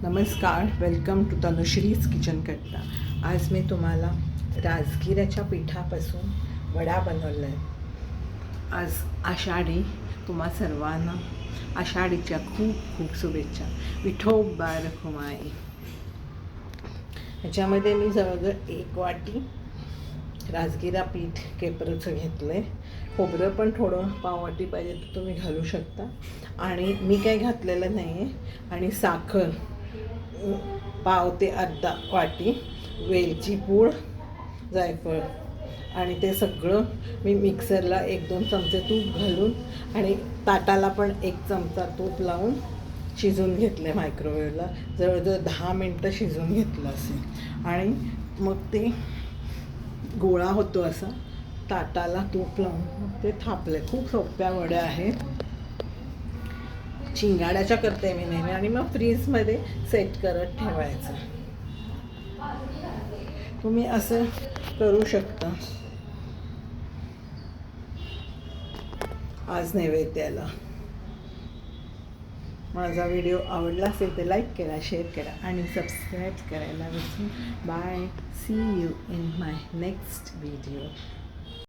नमस्कार, welcome to Tanushree's kitchen कट्टा. आज मी तुम्हाला राजगिऱ्याच्या पिठापासून वडा बनवला आहे. आज आषाढी, तुम्हा सर्वांना आषाढीच्या खूप खूप शुभेच्छा. विठोबा रखुमाई. ह्याच्यामध्ये मी जवळजवळ 1 वाटी राजगिरा पीठ केपरचं घेतलं आहे. खोबरं पण थोडं पाववाटी पाहिजे तर तुम्ही घालू शकता, आणि मी काही घातलेलं नाही आहे. आणि साखर पाव ते अर्धा वाटी, वेलची पूड, जायफळ, आणि ते सगळं मी मिक्सरला 1-2 चमचे तूप घालून आणि ताटाला पण 1 चमचा तूप लावून शिजवून घेतले. मायक्रोवेव्हला जवळजवळ 10 मिनटं शिजवून घेतलं असेल. आणि मग ते गोळा होतो असा, ताटाला तूप लावून मग ते थापले. खूप सोप्या वड्या आहेत. शिंगाड्याच्या करते मी नेहमी, आणि मग फ्रीजमध्ये सेट करत ठेवायचं. तुम्ही असं करू शकता आज नैवेद्याला. माझा व्हिडिओ आवडला असेल तर लाईक करा, शेअर करा आणि सबस्क्राईब करायला विसरू. Bye. See you in my next video.